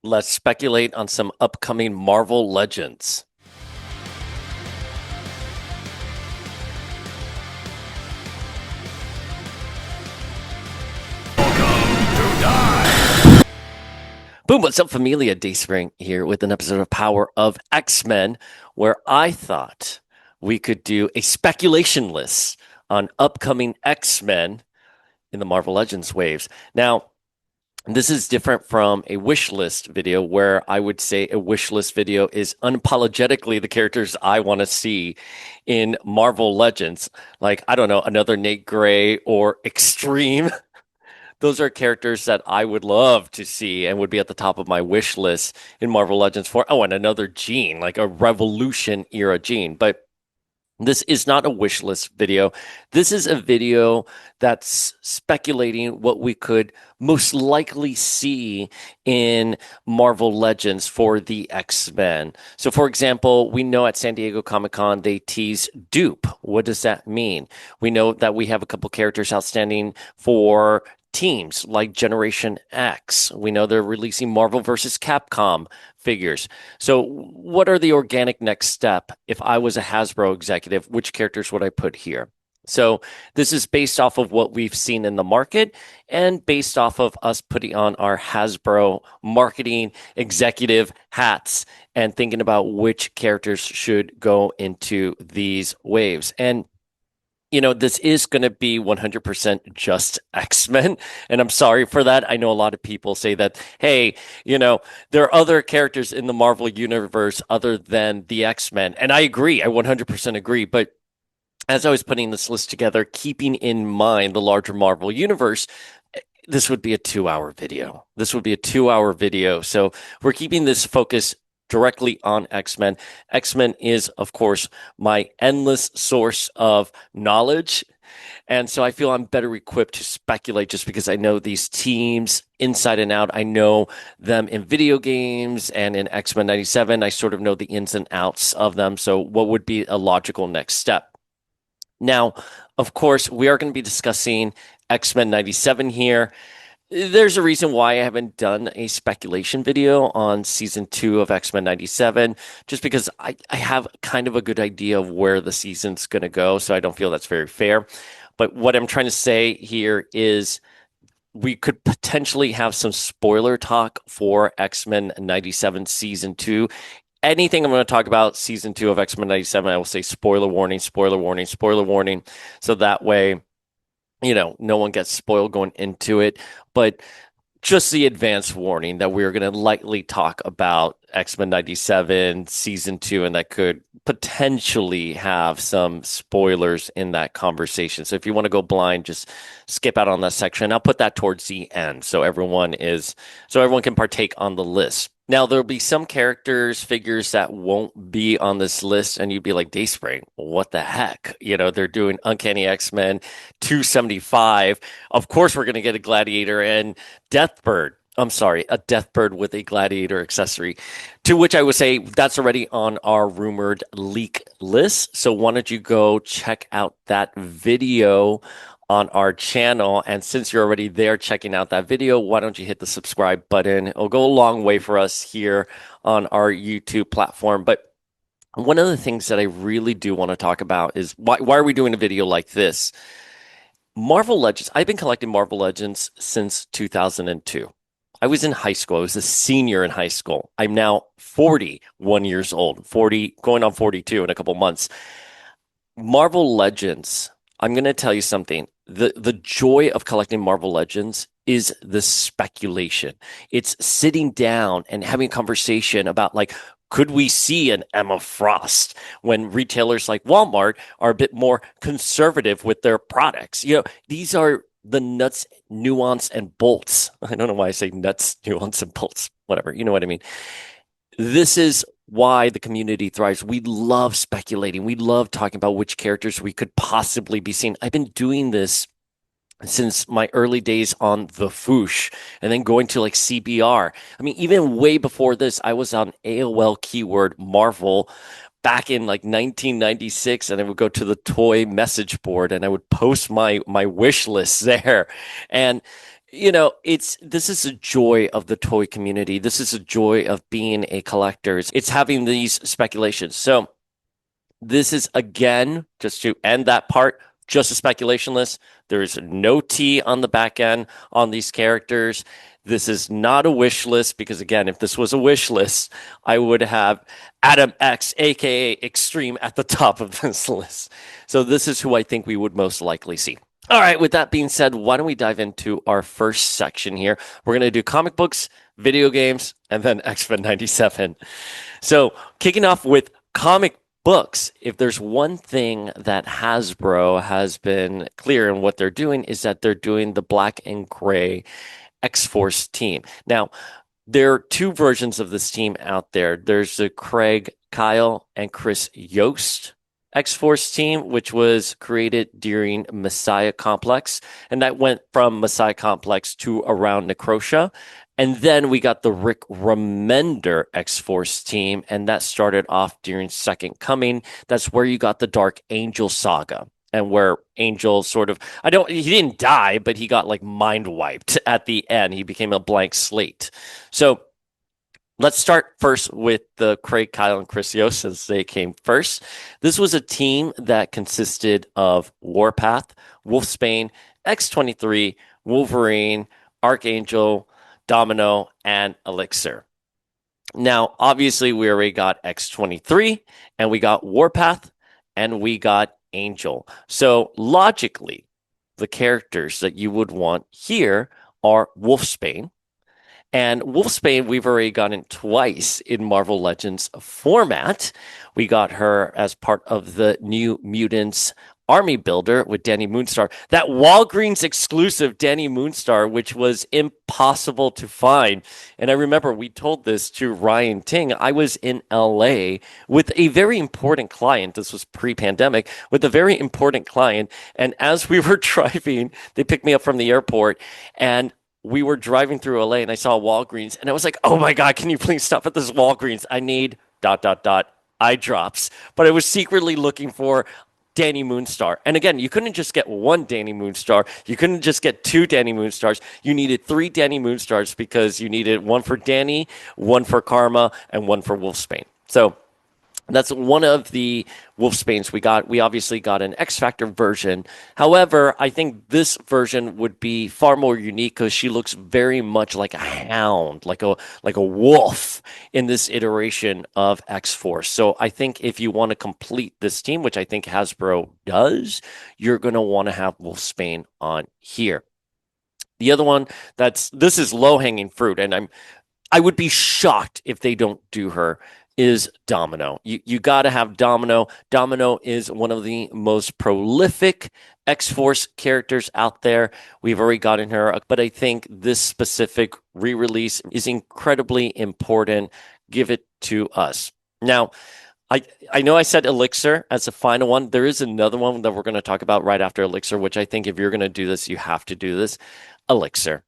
Let's speculate on some upcoming Marvel Legends. Boom, what's up, familia? Dayspring here with an episode of Power of X-Men, where I thought we could do a speculation list on upcoming X-Men in the Marvel Legends waves. Now, this is different from a wish list video, where I would say a wish list video is unapologetically the characters I want to see in Marvel Legends. Like, I don't know, another Nate Gray or Extreme. Those are characters that I would love to see and would be at the top of my wish list in Marvel Legends for, and another Jean, like a Revolution era Jean. But this is not a wish list video. This is a video that's speculating what we could most likely see in Marvel Legends for the X-Men. So, for example, we know at San Diego Comic-Con they tease Dupe. What does that mean? We know that we have a couple characters outstanding for teams like Generation X. We know they're releasing Marvel versus Capcom figures. So what are the organic next step? If I was a Hasbro executive, which characters would I put here? So this is based off of what we've seen in the market and based off of us putting on our Hasbro marketing executive hats and thinking about which characters should go into these waves. And this is going to be 100% just X-Men. And I'm sorry for that. I know a lot of people say that, hey, there are other characters in the Marvel universe other than the X-Men. And I agree. I 100% agree. But as I was putting this list together, keeping in mind the larger Marvel universe, this would be a 2-hour video. So we're keeping this focus directly on X-Men. X-Men is, of course, my endless source of knowledge. And so I feel I'm better equipped to speculate just because I know these teams inside and out. I know them in video games and in X-Men 97. I sort of know the ins and outs of them. So what would be a logical next step? Now, of course, we are going to be discussing X-Men 97 here. There's a reason why I haven't done a speculation video on season 2 of X-Men 97, just because I have kind of a good idea of where the season's going to go, so I don't feel that's very fair. But what I'm trying to say here is we could potentially have some spoiler talk for X-Men 97 season 2. Anything I'm going to talk about season 2 of X-Men 97, I will say spoiler warning, spoiler warning, spoiler warning, so that way no one gets spoiled going into it. But just the advance warning that we're going to lightly talk about X-Men 97 season 2, and that could potentially have some spoilers in that conversation. So if you want to go blind, just skip out on that section. I'll put that towards the end so everyone can partake on the list. Now, there'll be some figures that won't be on this list, and you'd be like, Dayspring, what the heck? They're doing Uncanny X-Men 275. Of course, we're going to get a Gladiator and Deathbird. I'm sorry, a Deathbird with a Gladiator accessory, to which I would say that's already on our rumored leak list. So why don't you go check out that video on our channel? And since you're already there checking out that video, why don't you hit the subscribe button? It'll go a long way for us here on our YouTube platform. But one of the things that I really do want to talk about is why are we doing a video like this? Marvel Legends. I've been collecting Marvel Legends since 2002. I was in high school. I was a senior in high school. I'm now 41 years old, 40, going on 42 in a couple months. Marvel Legends, I'm going to tell you something. The joy of collecting Marvel Legends is the speculation. It's sitting down and having a conversation about, like, could we see an Emma Frost when retailers like Walmart are a bit more conservative with their products? These are the nuts, nuance, and bolts. I don't know why I say nuts, nuance, and bolts. Whatever, you know what I mean. This is why the community thrives. We love speculating. We love talking about which characters we could possibly be seeing. I've been doing this since my early days on the Foosh and then going to like CBR. I mean, even way before this, I was on AOL keyword Marvel back in like 1996, and I would go to the toy message board and I would post my wish list there. And it's this is a joy of the toy community. This is a joy of being a collector. It's having these speculations. So this is again, just to end that part, just a speculation list. There's no T on the back end on these characters. This is not a wish list because, again, if this was a wish list, I would have Adam X, aka Extreme, at the top of this list. So this is who I think we would most likely see. All right, with that being said, why don't we dive into our first section here? We're going to do comic books, video games, and then X-Men 97. So, kicking off with comic books, if there's one thing that Hasbro has been clear in what they're doing is that they're doing the black and gray X-Force team. Now, there are two versions of this team out there. There's the Craig Kyle and Chris Yost X-Force team, which was created during Messiah Complex, and that went from Messiah Complex to around Necrosha. And then we got the Rick Remender X-Force team, and that started off during Second Coming. That's where you got the Dark Angel saga, and where Angel sort of, he didn't die, but he got like mind wiped at the end. He became a blank slate. So let's start first with the Craig, Kyle, and Chris Yost, since they came first. This was a team that consisted of Warpath, Wolfsbane, X-23, Wolverine, Archangel, Domino, and Elixir. Now, obviously, we already got X-23, and we got Warpath, and we got Angel. So logically, the characters that you would want here are Wolfsbane. And Wolfsbane, we've already gotten twice in Marvel Legends format. We got her as part of the New Mutants Army Builder with Danny Moonstar. That Walgreens exclusive Danny Moonstar, which was impossible to find. And I remember we told this to Ryan Ting. I was in LA with a very important client. This was pre-pandemic, with a very important client. And as we were driving, they picked me up from the airport, and we were driving through LA, and I saw Walgreens, and I was like, oh my God, can you please stop at this Walgreens? I need ... eye drops. But I was secretly looking for Danny Moonstar. And again, you couldn't just get one Danny Moonstar. You couldn't just get two Danny Moonstars. You needed three Danny Moonstars because you needed one for Danny, one for Karma, and one for Wolfsbane. So that's one of the Wolfsbanes we got. We obviously got an X Factor version. However, I think this version would be far more unique because she looks very much like a hound, like a wolf in this iteration of X-Force. So I think if you want to complete this team, which I think Hasbro does, you're going to want to have Wolfsbane on here. The other one this is low-hanging fruit, and I would be shocked if they don't do her, is Domino. You got to have Domino. Domino is one of the most prolific X-Force characters out there. We've already gotten her, but I think this specific re-release is incredibly important. Give it to us. Now, I know I said Elixir as a final one. There is another one that we're going to talk about right after Elixir, which I think if you're going to do this, you have to do this. Elixir.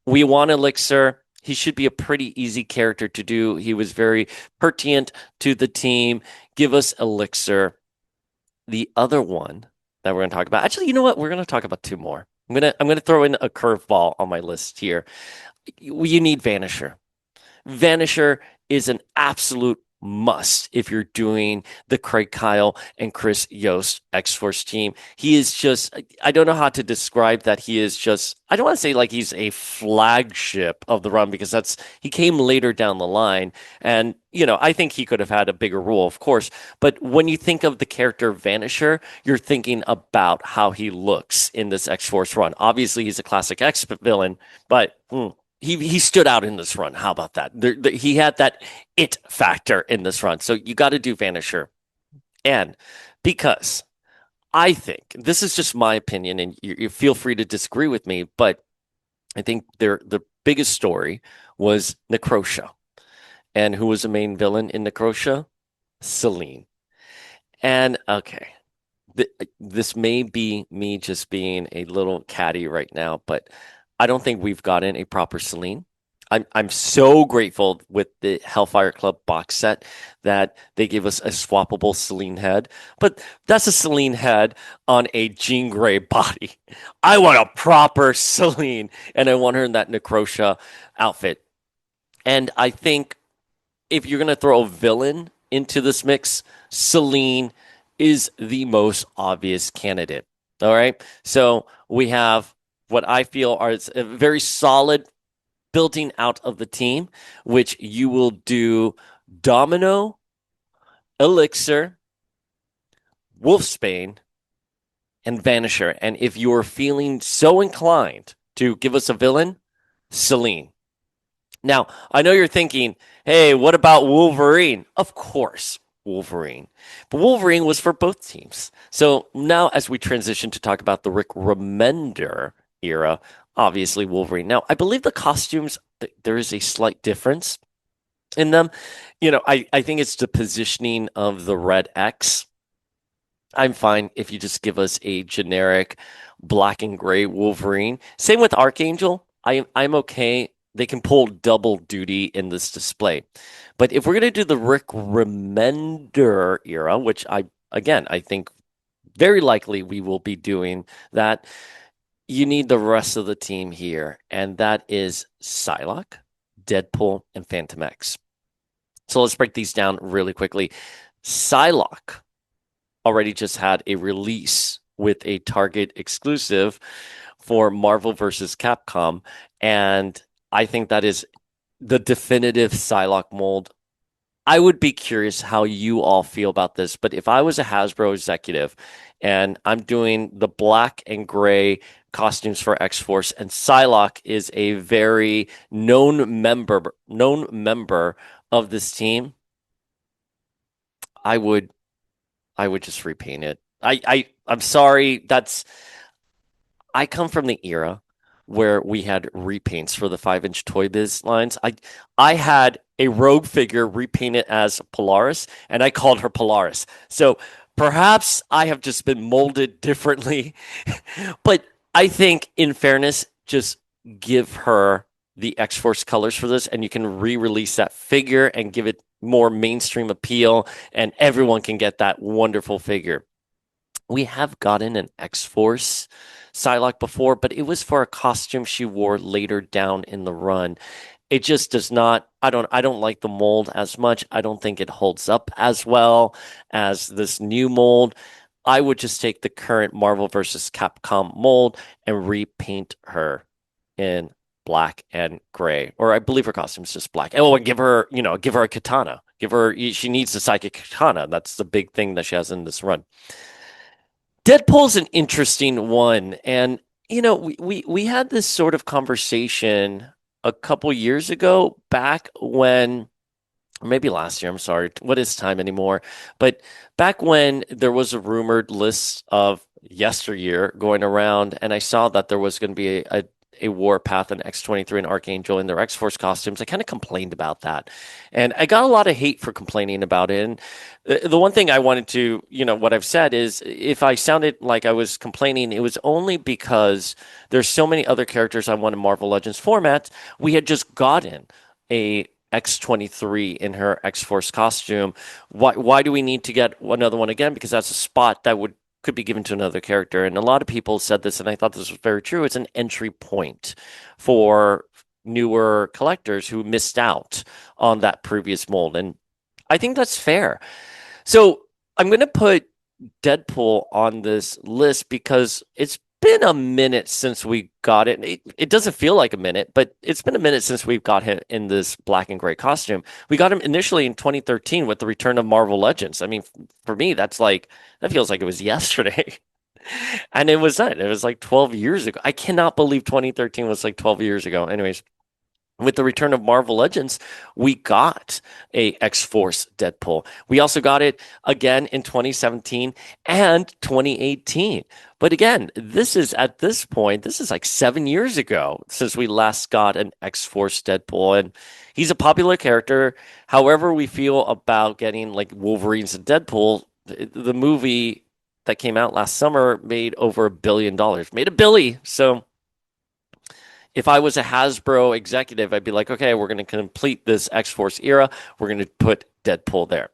We want Elixir. He should be a pretty easy character to do. He was very pertinent to the team. Give us Elixir. The other one that we're going to talk about. Actually, you know what? We're going to talk about two more. I'm gonna throw in a curveball on my list here. You need Vanisher. Vanisher is an absolute must if you're doing the Craig Kyle and Chris Yost X-Force team. He is just, I don't know how to describe that. He is just, I don't want to say like he's a flagship of the run because he came later down the line. And, I think he could have had a bigger role, of course. But when you think of the character Vanisher, you're thinking about how he looks in this X-Force run. Obviously, he's a classic X villain, but he stood out in this run. How about that? He had that it factor in this run. So you got to do Vanisher. And because I think, this is just my opinion, and you feel free to disagree with me, but I think the biggest story was Necrosha. And who was the main villain in Necrosha? Selene. And okay, this may be me just being a little catty right now, but I don't think we've gotten a proper Selene. I'm so grateful with the Hellfire Club box set that they gave us a swappable Celine head. But that's a Celine head on a Jean Grey body. I want a proper Celine, and I want her in that Necrosha outfit. And I think if you're gonna throw a villain into this mix, Celine is the most obvious candidate. All right. So we have what I feel are a very solid building out of the team, which you will do Domino, Elixir, Wolfsbane, and Vanisher. And if you're feeling so inclined to give us a villain, Celine. Now, I know you're thinking, hey, what about Wolverine? Of course, Wolverine. But Wolverine was for both teams. So now, as we transition to talk about the Rick Remender era, obviously Wolverine. Now, I believe the costumes, there is a slight difference in them. I think it's the positioning of the red X. I'm fine if you just give us a generic black and gray Wolverine. Same with Archangel. I'm okay. They can pull double duty in this display. But if we're going to do the Rick Remender era, which I think very likely we will be doing that, you need the rest of the team here. And that is Psylocke, Deadpool, and Phantom X. So let's break these down really quickly. Psylocke already just had a release with a Target exclusive for Marvel versus Capcom. And I think that is the definitive Psylocke mold. I would be curious how you all feel about this, but if I was a Hasbro executive and I'm doing the black and gray costumes for X-Force, and Psylocke is a very known member of this team, I would just repaint it. I'm sorry. I come from the era where we had repaints for the 5-inch Toy Biz lines. I had a Rogue figure repainted as Polaris, and I called her Polaris. So perhaps I have just been molded differently, but I think, in fairness, just give her the X-Force colors for this, and you can re-release that figure and give it more mainstream appeal, and everyone can get that wonderful figure. We have gotten an X-Force Psylocke before, but it was for a costume she wore later down in the run. It just does not, I don't like the mold as much. I don't think it holds up as well as this new mold. I would just take the current Marvel versus Capcom mold and repaint her in black and gray, or I believe her costume is just black. And give her a katana. She needs the psychic katana. That's the big thing that she has in this run. Deadpool's an interesting one, and we had this sort of conversation a couple years ago, back when, or maybe last year. I'm sorry, what is time anymore? But back when there was a rumored list of yesteryear going around, and I saw that there was going to be a Warpath and X-23 and Archangel in their X-Force costumes. I kind of complained about that. And I got a lot of hate for complaining about it. And the one thing I wanted to, what I've said is, if I sounded like I was complaining, it was only because there's so many other characters I want in Marvel Legends format. We had just gotten a X-23 in her X-Force costume. Why do we need to get another one again? Because that's a spot that could be given to another character. And a lot of people said this, and I thought this was very true. It's an entry point for newer collectors who missed out on that previous mold. And I think that's fair. So I'm going to put Deadpool on this list because it's been a minute since we got it. It doesn't feel like a minute, but it's been a minute since we've got him in this black and gray costume. We got him initially in 2013 with the return of Marvel Legends. I mean, for me, that feels like it was yesterday. And it was that. It was like 12 years ago. I cannot believe 2013 was like 12 years ago. Anyways, with the return of Marvel Legends, we got a X-Force Deadpool. We also got it again in 2017 and 2018. But again, this is like 7 years ago since we last got an X-Force Deadpool. And he's a popular character. However we feel about getting like Wolverines and Deadpool, the movie that came out last summer made over $1 billion. Made a billy. So If I was a Hasbro executive, I'd be like, okay, we're going to complete this X-Force era. We're going to put Deadpool there.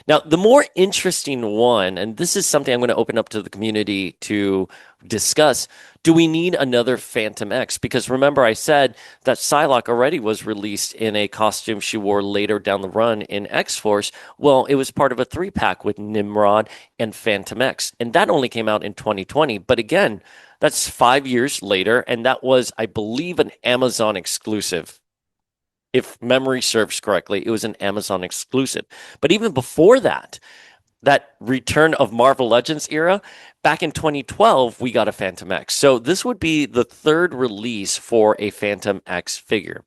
Now, the more interesting one, and this is something I'm going to open up to the community to discuss, do we need another Phantom X? Because remember, I said that Psylocke already was released in a costume she wore later down the run in X-Force. Well, it was part of a three-pack with Nimrod and Phantom X, and that only came out in 2020. But again, that's 5 years later, and that was, I believe, an Amazon exclusive. If memory serves correctly, it was an Amazon exclusive. But even before that, that return of Marvel Legends era, back in 2012, we got a Phantom X. So this would be the third release for a Phantom X figure.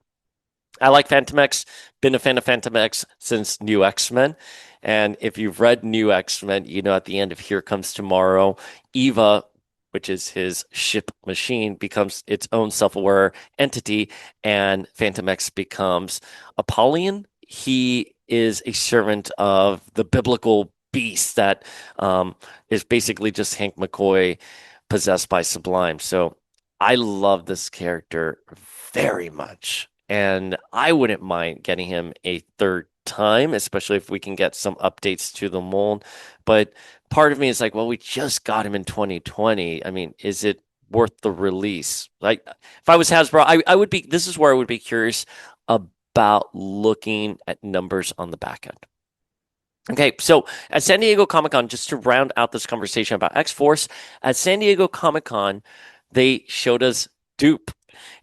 I like Phantom X, been a fan of Phantom X since New X-Men. And if you've read New X-Men, you know at the end of Here Comes Tomorrow, Eva, which is his ship machine, becomes its own self-aware entity, and Phantom X becomes Apollyon. He is a servant of the biblical beast that is basically just Hank McCoy possessed by Sublime. So I love this character very much, and I wouldn't mind getting him a third time, especially if we can get some updates to the mold. But part of me is like, well, we just got him in 2020. I mean, is it worth the release? Like, if I was Hasbro, I would be, this is where I would be curious about looking at numbers on the back end. Okay, so at San Diego Comic-Con, just to round out this conversation about X-Force, at San Diego Comic-Con, they showed us Dupe.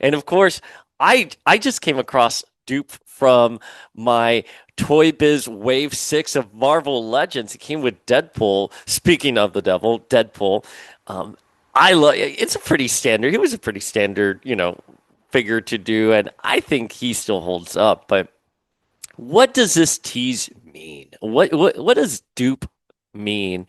And of course, I just came across Dupe from my Toy Biz Wave 6 of Marvel Legends. It came with Deadpool. Speaking of the devil, Deadpool. Um, I love it's a pretty standard. It was a pretty standard, figure to do, and I think he still holds up. But what does this tease mean? What does Dupe mean?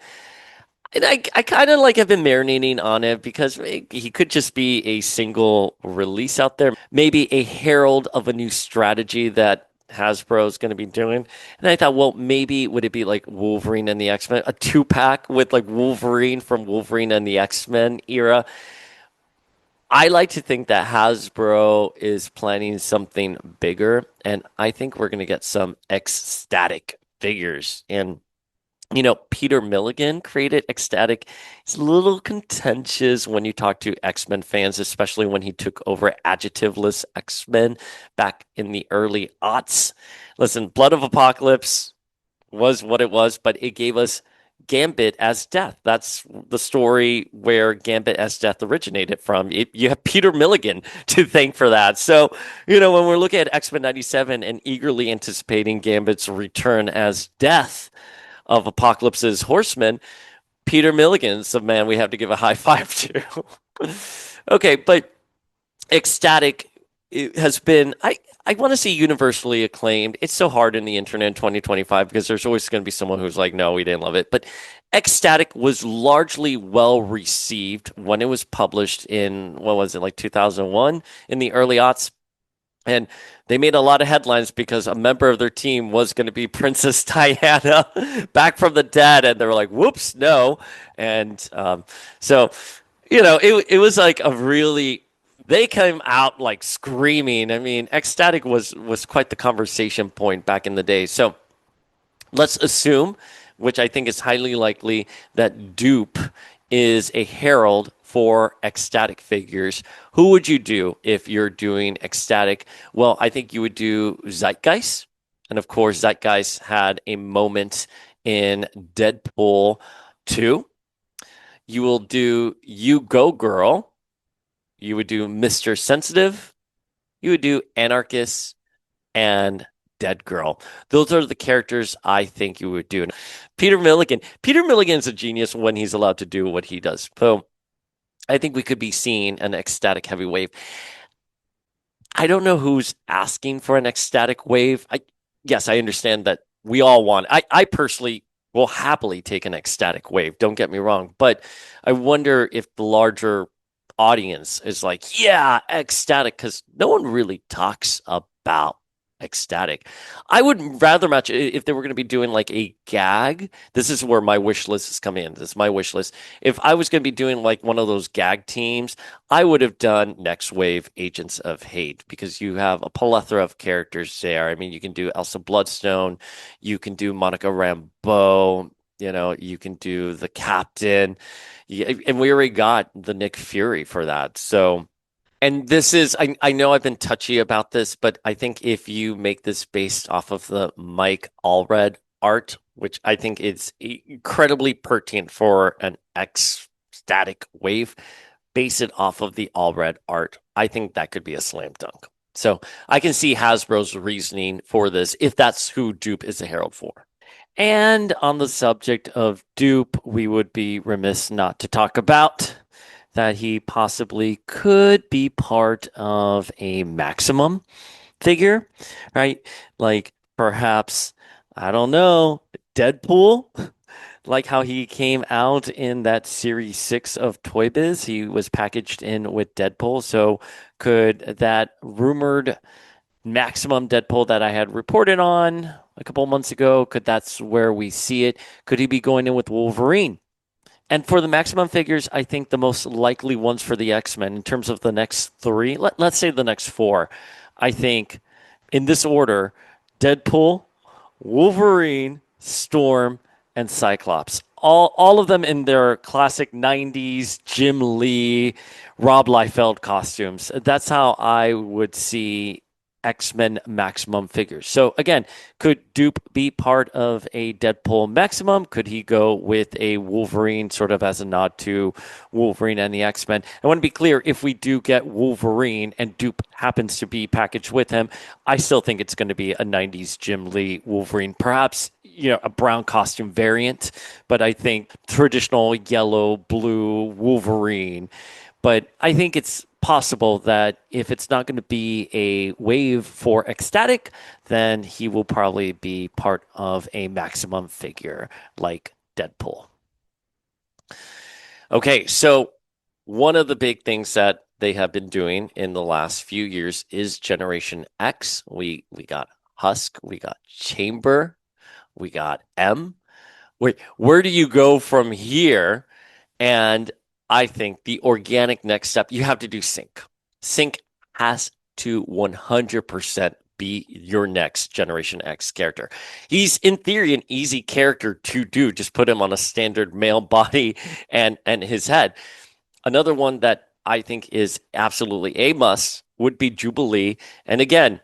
And I kind of like have been marinating on it because he could just be a single release out there, maybe a herald of a new strategy that Hasbro is going to be doing. And I thought, well, maybe would it be like Wolverine and the X-Men, a two-pack with like Wolverine from Wolverine and the X-Men era? I like to think that Hasbro is planning something bigger, and I think we're going to get some X-Static figures. And Peter Milligan created X-Statix. It's a little contentious when you talk to X-Men fans, especially when he took over adjectiveless X-Men back in the early aughts. Listen, Blood of Apocalypse was what it was, but it gave us Gambit as Death. That's the story where Gambit as Death originated from. You have Peter Milligan to thank for that. So, when we're looking at X-Men 97 and eagerly anticipating Gambit's return as Death of Apocalypse's Horsemen, Peter Milligan's the man we have to give a high five to. Okay, but Ecstatic has been, I want to say universally acclaimed. It's so hard in the internet in 2025 because there's always going to be someone who's like, no, we didn't love it. But Ecstatic was largely well received when it was published in, what was it, like 2001 in the early aughts. And they made a lot of headlines because a member of their team was going to be Princess Diana back from the dead. And they were like, whoops, no. And it was like a really, they came out like screaming. I mean, Ecstatic was quite the conversation point back in the day. So let's assume, which I think is highly likely, that Dupe is a herald for Ecstatic figures. Who would you do if you're doing Ecstatic? Well, I think you would do Zeitgeist. And of course, Zeitgeist had a moment in Deadpool 2. You will do You Go Girl. You would do Mr. Sensitive. You would do Anarchist and Dead Girl. Those are the characters I think you would do. Peter Milligan's a genius when he's allowed to do what he does. So I think we could be seeing an Ecstatic heavy wave. I don't know who's asking for an Ecstatic wave. Yes, I understand that we all want. I personally will happily take an Ecstatic wave. Don't get me wrong, but I wonder if the larger audience is like, yeah, Ecstatic, because no one really talks about Ecstatic. I would rather match if they were going to be doing like a gag. This is where my wish list is coming in. This is my wish list. If I was going to be doing like one of those gag teams, I would have done Next Wave Agents of Hate because you have a plethora of characters there. I mean, you can do Elsa Bloodstone, you can do Monica Rambeau, you can do the Captain, and we already got the Nick Fury for that. So. And this is, I know I've been touchy about this, but I think if you make this based off of the Mike Allred art, which I think is incredibly pertinent for an X static wave, base it off of the Allred art. I think that could be a slam dunk. So I can see Hasbro's reasoning for this if that's who Dupe is a herald for. And on the subject of Dupe, we would be remiss not to talk about that he possibly could be part of a maximum figure, right? Like perhaps, I don't know, Deadpool, like how he came out in that series 6 of Toy Biz. He was packaged in with Deadpool. So could that rumored maximum Deadpool that I had reported on a couple months ago, could that's where we see it? Could he be going in with Wolverine? And for the maximum figures, I think the most likely ones for the X-Men in terms of the next three, let's say the next four, I think in this order, Deadpool, Wolverine, Storm, and Cyclops. All of them in their classic 90s Jim Lee, Rob Liefeld costumes. That's how I would see X-Men maximum figures. So again, could Dupe be part of a Deadpool maximum? Could he go with a Wolverine sort of as a nod to Wolverine and the X-Men? I want to be clear, if we do get Wolverine and Dupe happens to be packaged with him, I still think it's going to be a 90s Jim Lee Wolverine, perhaps a brown costume variant, but I think traditional yellow, blue Wolverine. But I think it's possible that if it's not going to be a wave for X-Statix, then he will probably be part of a maximum figure like Deadpool. Okay, so one of the big things that they have been doing in the last few years is Generation X. We got Husk, we got Chamber, we got M. Wait, where do you go from here? And I think the organic next step, you have to do Sync. Sync has to 100% be your next Generation X character. He's, in theory, an easy character to do. Just put him on a standard male body and his head. Another one that I think is absolutely a must would be Jubilee. And again,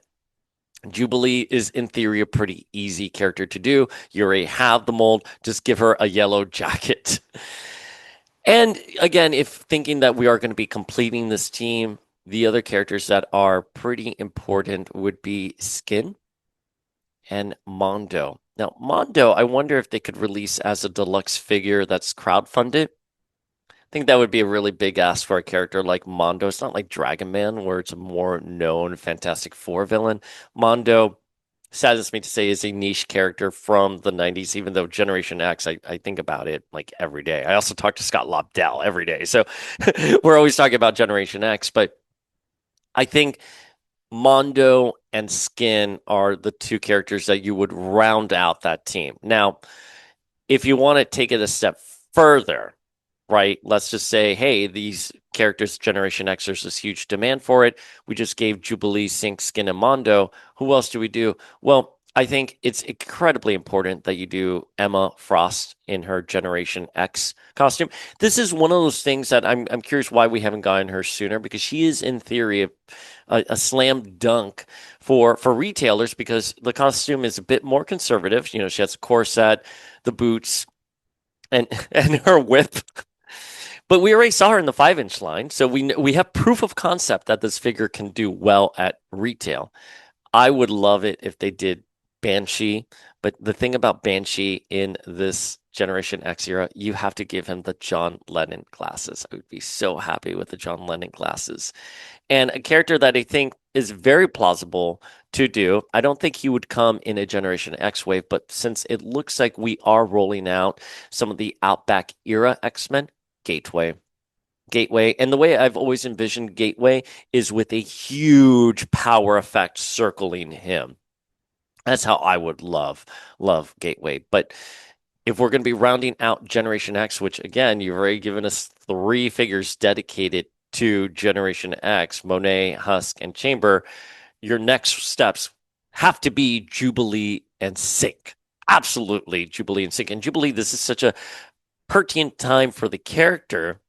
Jubilee is, in theory, a pretty easy character to do. You already have the mold. Just give her a yellow jacket. And again, if thinking that we are going to be completing this team, the other characters that are pretty important would be Skin and Mondo. Now, Mondo, I wonder if they could release as a deluxe figure that's crowdfunded. I think that would be a really big ask for a character like Mondo. It's not like Dragon Man, where it's a more known Fantastic Four villain. Mondo, saddens me to say, is a niche character from the 90s, even though Generation X, I think about it like every day. I also talk to Scott Lobdell every day. So we're always talking about Generation X, but I think Mondo and Skin are the two characters that you would round out that team. Now, if you want to take it a step further, right? Let's just say, hey, these characters, Generation X, there's this huge demand for it. We just gave Jubilee, Sync, Skin, and Mondo. Who else do we do? Well, I think it's incredibly important that you do Emma Frost in her Generation X costume. This is one of those things that I'm curious why we haven't gotten her sooner, because she is, in theory, a slam dunk for retailers because the costume is a bit more conservative. She has a corset, the boots, and her whip. But we already saw her in the 5-inch line, so we have proof of concept that this figure can do well at retail. I would love it if they did Banshee, but the thing about Banshee in this Generation X era, you have to give him the John Lennon glasses. I would be so happy with the John Lennon glasses. And a character that I think is very plausible to do. I don't think he would come in a Generation X wave, but since it looks like we are rolling out some of the Outback era X-Men, Gateway. And the way I've always envisioned Gateway is with a huge power effect circling him. That's how I would love Gateway. But if we're going to be rounding out Generation X, which again, you've already given us three figures dedicated to Generation X, Monet, Husk, and Chamber, your next steps have to be Jubilee and Sync. Absolutely, Jubilee and Sync. And Jubilee, this is such a pertinent time for the character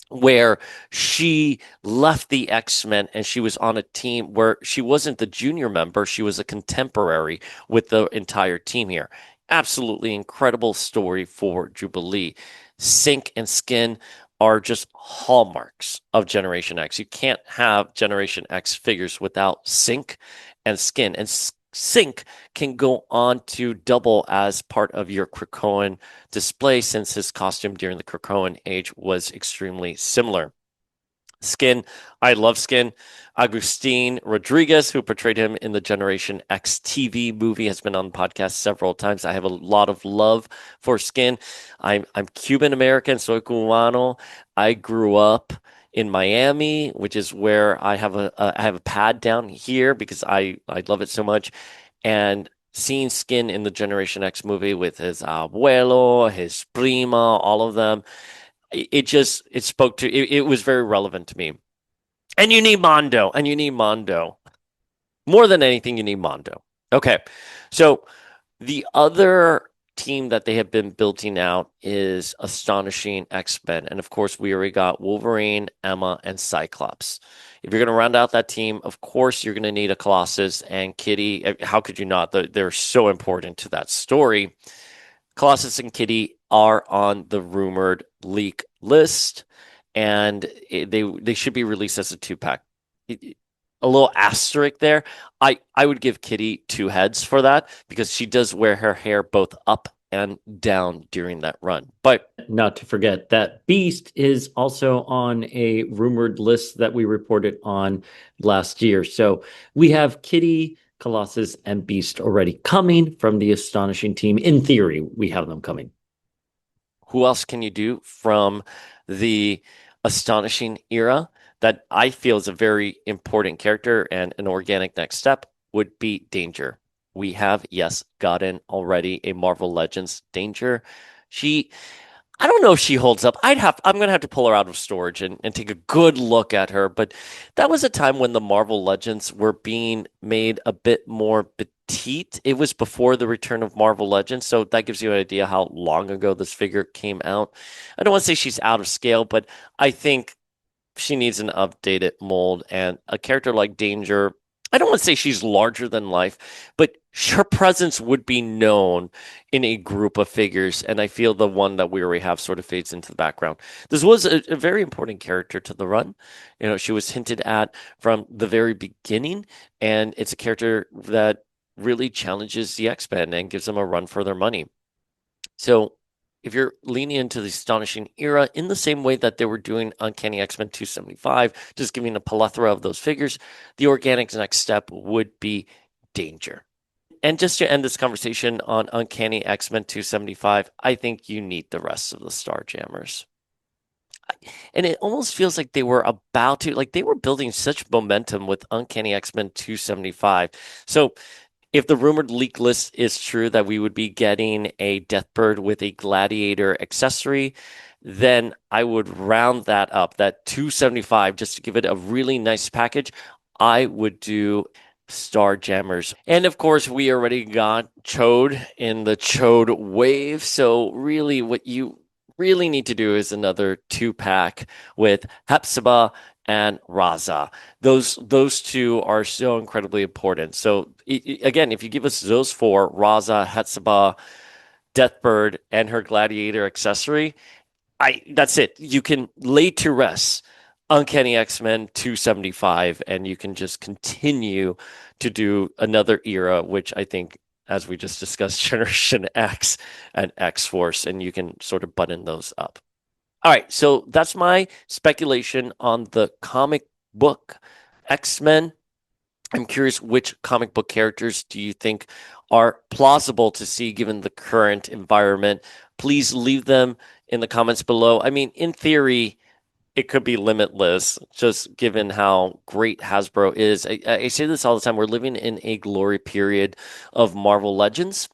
where she left the X-Men and she was on a team where she wasn't the junior member, she was a contemporary with the entire team here. Absolutely incredible story for Jubilee. Sync and Skin are just hallmarks of Generation X. You can't have Generation X figures without Sync and Skin. And Sync can go on to double as part of your Krakoan display since his costume during the Krakoan age was extremely similar. Skin, I love Skin. Agustin Rodriguez, who portrayed him in the Generation X TV movie, has been on the podcast several times. I have a lot of love for Skin. I'm Cuban American, soy cubano. I grew up in Miami, which is where I have a pad down here because I love it so much. And seeing Skin in the Generation X movie with his abuelo, his prima, all of them, it spoke to it was very relevant to me. And you need Mondo, and you need Mondo. More than anything, you need Mondo. Okay. So the other team that they have been building out is Astonishing X-Men. And of course, we already got Wolverine, Emma, and Cyclops. If you're going to round out that team, of course, you're going to need a Colossus and Kitty. How could you not? They're so important to that story. Colossus and Kitty are on the rumored leak list, and they should be released as a 2-pack. A little asterisk there. I would give Kitty 2 heads for that because she does wear her hair both up and down during that run. But not to forget that Beast is also on a rumored list that we reported on last year. So we have Kitty, Colossus, and Beast already coming from the Astonishing team. In theory, we have them coming. Who else can you do from the Astonishing era that I feel is a very important character and an organic next step would be Danger. We have, yes, gotten already a Marvel Legends Danger. I don't know if she holds up. I'm gonna have to pull her out of storage and take a good look at her. But that was a time when the Marvel Legends were being made a bit more petite. It was before the return of Marvel Legends, so that gives you an idea how long ago this figure came out. I don't want to say she's out of scale, but I think she needs an updated mold and a character like Danger. I don't want to say she's larger than life, but her presence would be known in a group of figures. And I feel the one that we already have sort of fades into the background. This was a very important character to the run. You know, she was hinted at from the very beginning, and it's a character that really challenges the X-Men and gives them a run for their money. So if you're leaning into the Astonishing era in the same way that they were doing Uncanny X-Men 275, just giving a plethora of those figures, the organic next step would be Danger. And just to end this conversation on Uncanny X-Men 275, I think you need the rest of the Starjammers. And it almost feels like they were about to, like they were building such momentum with Uncanny X-Men 275. So if the rumored leak list is true that we would be getting a Deathbird with a Gladiator accessory, then I would round that up, that 275, just to give it a really nice package. I would do Starjammers. And of course, we already got Chode in the Chode wave. So really what you really need to do is another 2-pack with Hepzibah and Raza. Those two are so incredibly important. So again, if you give us those 4, Raza, Hepzibah, Deathbird, and her Gladiator accessory, that's it. You can lay to rest Uncanny X-Men 275, and you can just continue to do another era, which I think, as we just discussed, Generation X and X-Force, and you can sort of button those up. All right, so that's my speculation on the comic book X-Men. I'm curious, which comic book characters do you think are plausible to see given the current environment? Please leave them in the comments below. I mean, in theory, it could be limitless, just given how great Hasbro is. I say this all the time. We're living in a glory period of Marvel Legends,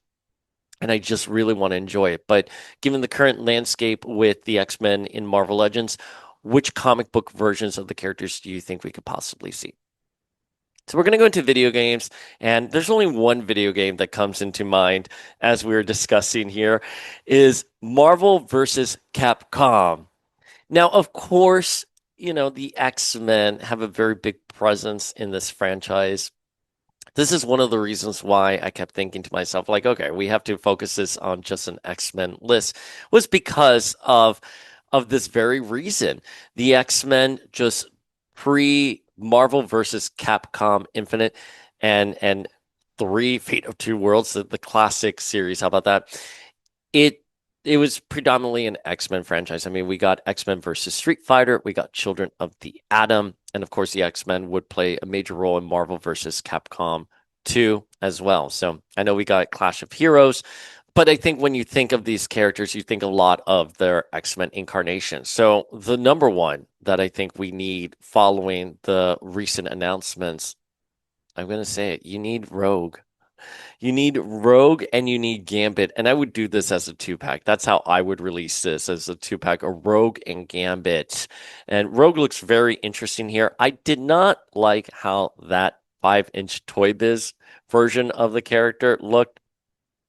and I just really want to enjoy it. But given the current landscape with the X-Men in Marvel Legends, which comic book versions of the characters do you think we could possibly see? So we're going to go into video games, and there's only one video game that comes into mind as we were discussing here is Marvel versus Capcom. Now, of course, the X-Men have a very big presence in this franchise. This is one of the reasons why I kept thinking to myself, like, okay, we have to focus this on just an X-Men list, was because of this very reason. The X-Men just pre Marvel versus Capcom Infinite and three Fate of Two Worlds, the classic series. How about that? It it was predominantly an X-Men franchise. I mean, we got X-Men versus Street Fighter, we got Children of the Atom, and of course, the X-Men would play a major role in Marvel versus Capcom 2 as well. So I know we got Clash of Heroes, but I think when you think of these characters, you think a lot of their X-Men incarnations. So the number one that I think we need following the recent announcements, I'm going to say it, you need Rogue. You need Rogue and you need Gambit. And I would do this as a two-pack. That's how I would release this as a two-pack, a Rogue and Gambit. And Rogue looks very interesting here. I did not like how that 5-inch Toy Biz version of the character looked.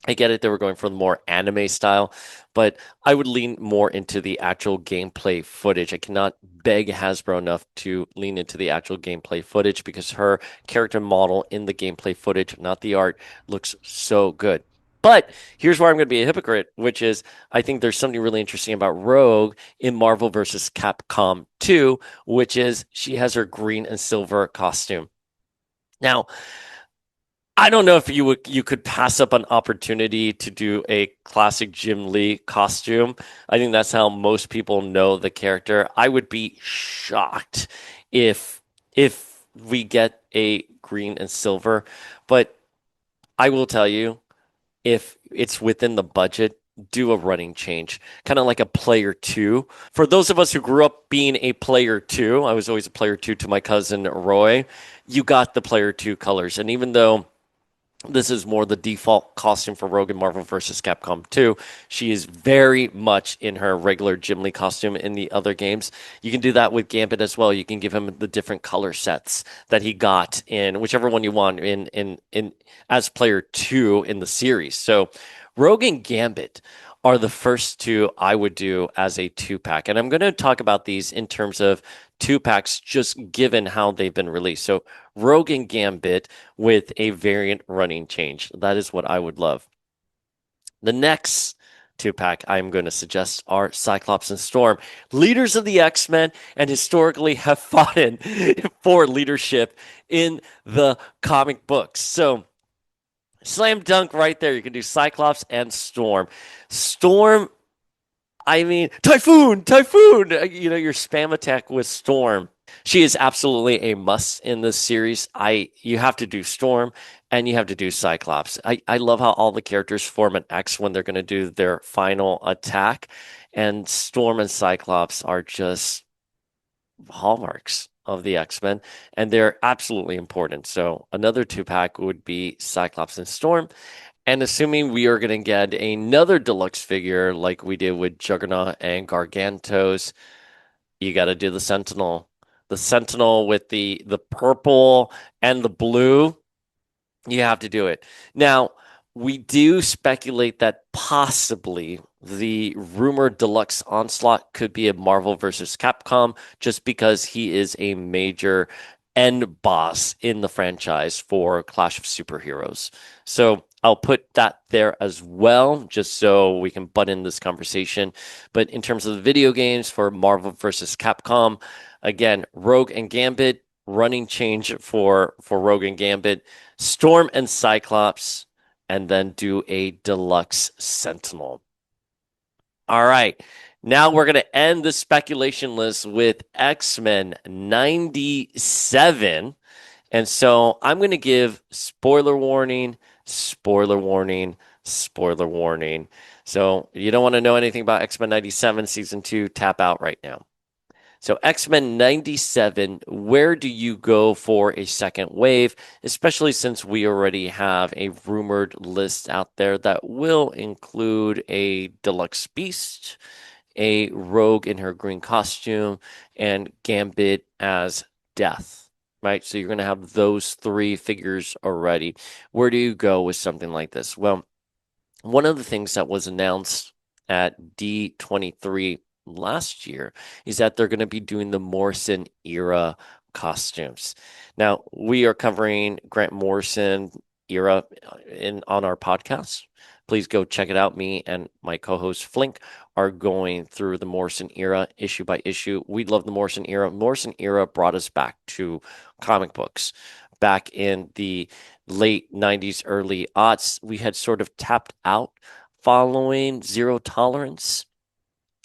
I get it, they were going for the more anime style, but I would lean more into the actual gameplay footage. I cannot beg Hasbro enough to lean into the actual gameplay footage because her character model in the gameplay footage, not the art, looks so good. But here's where I'm going to be a hypocrite, which is I think there's something really interesting about Rogue in Marvel versus Capcom 2, which is she has her green and silver costume. Now, I don't know if you could pass up an opportunity to do a classic Jim Lee costume. I think that's how most people know the character. I would be shocked if we get a green and silver, but I will tell you, if it's within the budget, do a running change, kind of like a player two. For those of us who grew up being a player two, I was always a player two to my cousin Roy. You got the player two colors, and even though this is more the default costume for Rogue in Marvel vs. Capcom 2. She is very much in her regular Jim Lee costume in the other games. You can do that with Gambit as well. You can give him the different color sets that he got in whichever one you want in as player 2 in the series. So Rogue and Gambit are the first two I would do as a two-pack. And I'm going to talk about these in terms of two-packs just given how they've been released. So Rogue and Gambit with a variant running change. That is what I would love. The next two-pack I'm going to suggest are Cyclops and Storm, leaders of the X-Men, and historically have fought in for leadership in the comic books. So slam dunk right there. You can do Cyclops and Storm. Storm, I mean, Typhoon, Typhoon. Your spam attack with Storm. She is absolutely a must in this series. You have to do Storm and you have to do Cyclops. I love how all the characters form an X when they're going to do their final attack, and Storm and Cyclops are just hallmarks of the X-Men, and they're absolutely important. So another two-pack would be Cyclops and Storm. And assuming we are going to get another deluxe figure like we did with Juggernaut and Gargantos, you got to do the Sentinel. The Sentinel with the purple and the blue. You have to do it. Now, we do speculate that possibly the rumored deluxe onslaught could be a Marvel versus Capcom just because he is a major end boss in the franchise for Clash of Superheroes. So I'll put that there as well, just so we can butt in this conversation. But in terms of the video games for Marvel versus Capcom, again, Rogue and Gambit, running change for Rogue and Gambit, Storm and Cyclops, and then do a deluxe Sentinel. All right. Now we're going to end the speculation list with X-Men 97. And so I'm going to give spoiler warning, spoiler warning, spoiler warning. So you don't want to know anything about X-Men 97 Season 2, tap out right now. So X-Men 97, where do you go for a second wave, especially since we already have a rumored list out there that will include a deluxe beast, a rogue in her green costume, and Gambit as Death, right? So you're going to have those three figures already. Where do you go with something like this? Well, one of the things that was announced at D23 last year is that they're going to be doing the Morrison era costumes. Now, we are covering Grant Morrison era on our podcast. Please go check it out. Me and my co-host Flink are going through the Morrison era issue by issue. We love the Morrison era. Morrison era brought us back to comic books. Back in the late 90s, early aughts, we had sort of tapped out following Zero Tolerance.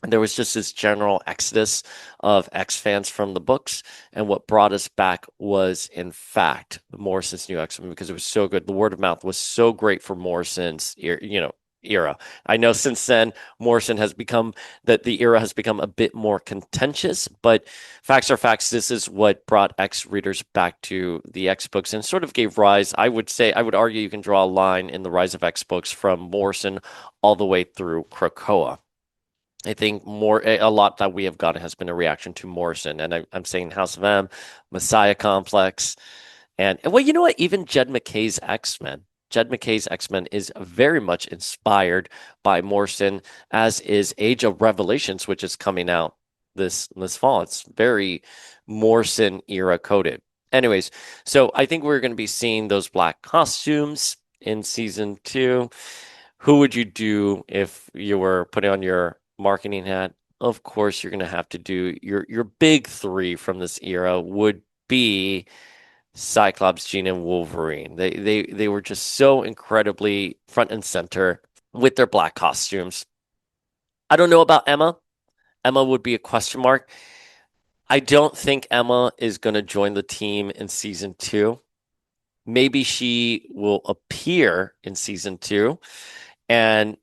And there was just this general exodus of X fans from the books. And what brought us back was, in fact, Morrison's new X-Men because it was so good. The word of mouth was so great for Morrison's, era. I know since then Morrison has become that the era has become a bit more contentious, but facts are facts. This is what brought X readers back to the X books and sort of gave rise. I would argue you can draw a line in the rise of X books from Morrison all the way through Krakoa. I think a lot that we have gotten has been a reaction to Morrison, and I'm saying House of M, Messiah Complex, and well, you know what? Even Jed MacKay's X-Men. Jed MacKay's X-Men is very much inspired by Morrison, as is Age of Revelations, which is coming out this fall. It's very Morrison era coded. Anyways, so I think we're going to be seeing those black costumes in season 2. Who would you do if you were putting on your marketing hat? Of course, you're going to have to do your big three from this era would be Cyclops, Jean, and Wolverine. They were just so incredibly front and center with their black costumes. I don't know about Emma. Emma would be a question mark. I don't think Emma is going to join the team in season 2. Maybe she will appear in season 2 and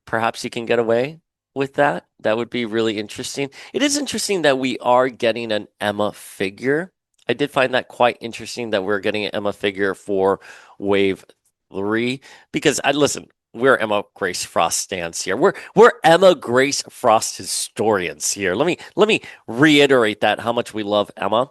perhaps he can get away with that. That would be really interesting. It is interesting that we are getting an Emma figure. I did find that quite interesting that we're getting an Emma figure for Wave 3 because listen, we're Emma Grace Frost stands here. We're Emma Grace Frost historians here. Let me reiterate that how much we love Emma.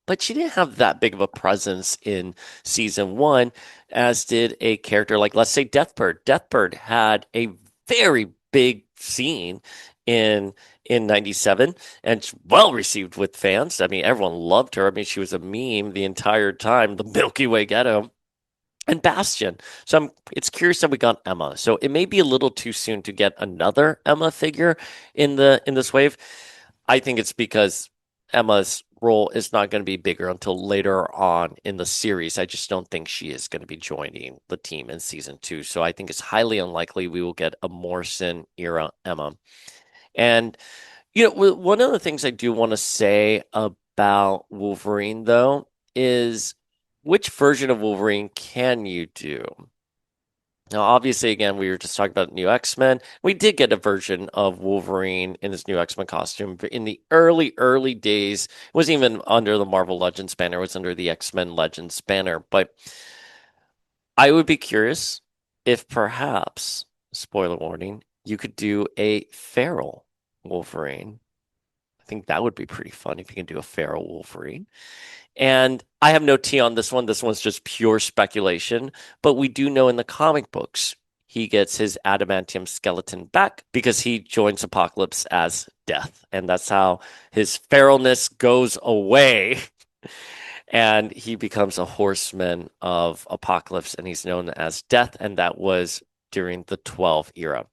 But she didn't have that big of a presence in season 1, as did a character like, let's say, Deathbird. Deathbird had a very big scene in 97 and well received with fans. I mean, everyone loved her. I mean, she was a meme the entire time, the Milky Way ghetto. And Bastion. So it's curious that we got Emma. So it may be a little too soon to get another Emma figure in this wave. I think it's because Emma's role is not going to be bigger until later on in the series. I just don't think she is going to be joining the team in season 2. So I think it's highly unlikely we will get a Morrison era Emma. And, one of the things I do want to say about Wolverine, though, is which version of Wolverine can you do? Now, obviously, again, we were just talking about new X-Men. We did get a version of Wolverine in his new X-Men costume in the early days. It wasn't even under the Marvel Legends banner. It was under the X-Men Legends banner. But I would be curious if perhaps, spoiler warning, you could do a feral Wolverine. I think that would be pretty fun if you can do a feral Wolverine. And I have no tea on this one. This one's just pure speculation. But we do know in the comic books, he gets his adamantium skeleton back because he joins Apocalypse as Death. And that's how his feralness goes away. And he becomes a horseman of Apocalypse, and he's known as Death. And that was during the 12 era.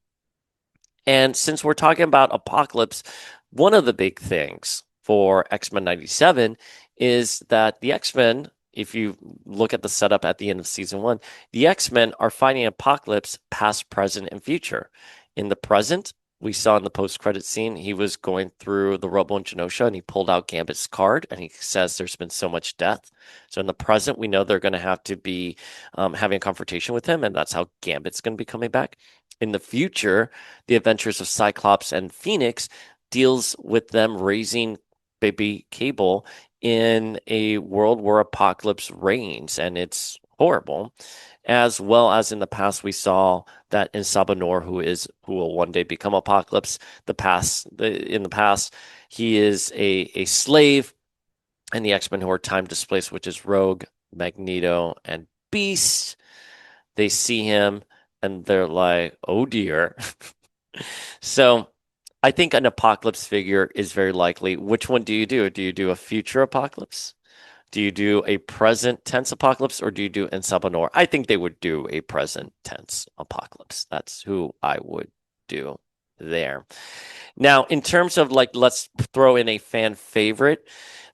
And since we're talking about Apocalypse, one of the big things for X-Men 97 is that the X-Men, if you look at the setup at the end of season 1, the X-Men are fighting Apocalypse past, present, and future. In the present, we saw in the post-credit scene, he was going through the rubble in Genosha and he pulled out Gambit's card and he says there's been so much death. So in the present, we know they're going to have to be having a confrontation with him, and that's how Gambit's going to be coming back. In the future, the adventures of Cyclops and Phoenix deals with them raising baby Cable in a world where Apocalypse reigns, and it's horrible. As well as in the past, we saw that in Sabanor, who will one day become Apocalypse. In the past, he is a slave, and the X-Men who are time displaced, which is Rogue, Magneto, and Beast. They see him and they're like, "Oh dear." So I think an Apocalypse figure is very likely. Which one do you do? Do you do a future Apocalypse? Do you do a present tense Apocalypse, or do you do Ensabanor? I think they would do a present tense Apocalypse. That's who I would do there. Now, in terms of like, let's throw in a fan favorite.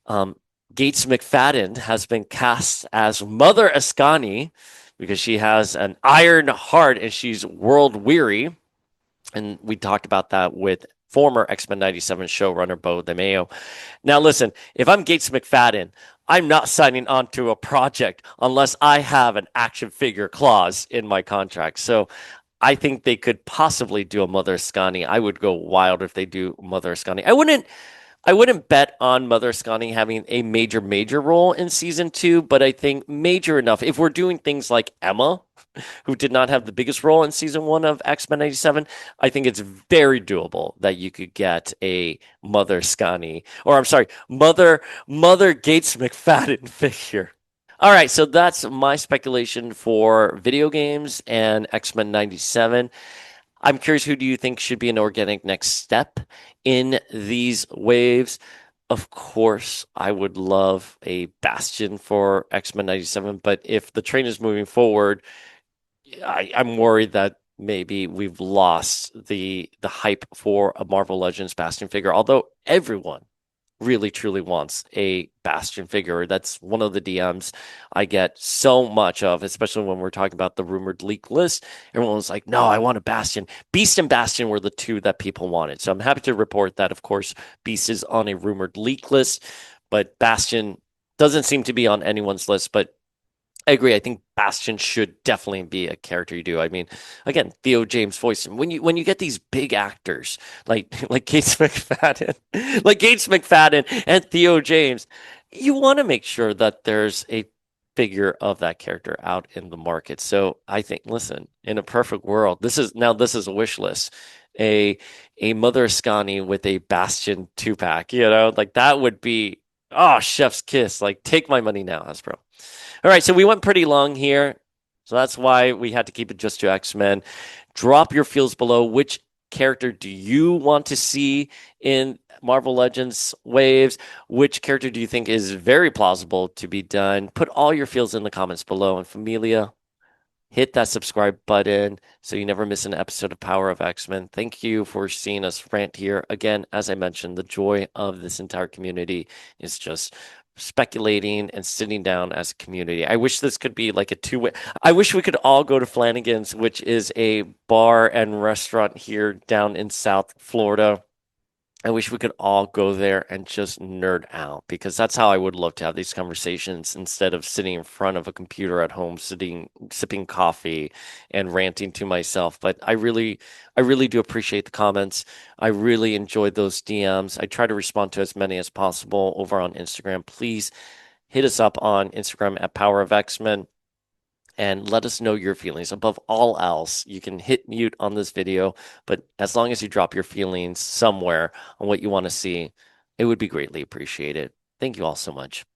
Um, Gates McFadden has been cast as Mother Ascani because she has an iron heart and she's world weary. And we talked about that with former X-Men 97 showrunner Bo DeMeo. Now, listen, if I'm Gates McFadden, I'm not signing on to a project unless I have an action figure clause in my contract. So I think they could possibly do a Mother Ascani. I would go wild if they do Mother Ascani. I wouldn't bet on Mother Ascani having a major role in season two, but I think major enough. If we're doing things like Emma, who did not have the biggest role in season one of X-Men 97, I think it's very doable that you could get a Mother Ascani, or I'm sorry, Mother Gates McFadden figure. All right, so that's my speculation for video games and X-Men 97. I'm curious, who do you think should be an organic next step in these waves? Of course, I would love a Bastion for X-Men 97, but if the train is moving forward, I'm worried that maybe we've lost the hype for a Marvel Legends Bastion figure, although everyone really truly wants a Bastion figure. That's one of the DMs I get so much of, especially when we're talking about the rumored leak list. Everyone was like, no, I want a Bastion. Beast and Bastion were the two that people wanted. So I'm happy to report that, of course, Beast is on a rumored leak list, but Bastion doesn't seem to be on anyone's list. But I agree. I think Bastion should definitely be a character you do. I mean, again, Theo James voice. When you get these big actors like Gates McFadden, like Gates McFadden and Theo James, you want to make sure that there's a figure of that character out in the market. So I think, listen, in a perfect world, this is a wish list. A Mother Ascani with a Bastion 2-pack, like that would be chef's kiss. Like take my money now, Hasbro. All right, so we went pretty long here. So that's why we had to keep it just to X-Men. Drop your feels below. Which character do you want to see in Marvel Legends waves? Which character do you think is very plausible to be done? Put all your feels in the comments below. And Familia, hit that subscribe button so you never miss an episode of Power of X-Men. Thank you for seeing us rant here. Again, as I mentioned, the joy of this entire community is just speculating and sitting down as a community. I wish this could be like a two-way. I wish we could all go to Flanagan's, which is a bar and restaurant here down in South Florida. I wish we could all go there and just nerd out, because that's how I would love to have these conversations instead of sitting in front of a computer at home, sipping coffee and ranting to myself. But I really do appreciate the comments. I really enjoyed those DMs. I try to respond to as many as possible over on Instagram. Please hit us up on Instagram at Power of X-Men and let us know your feelings. Above all else, you can hit mute on this video, but as long as you drop your feelings somewhere on what you want to see, it would be greatly appreciated. Thank you all so much.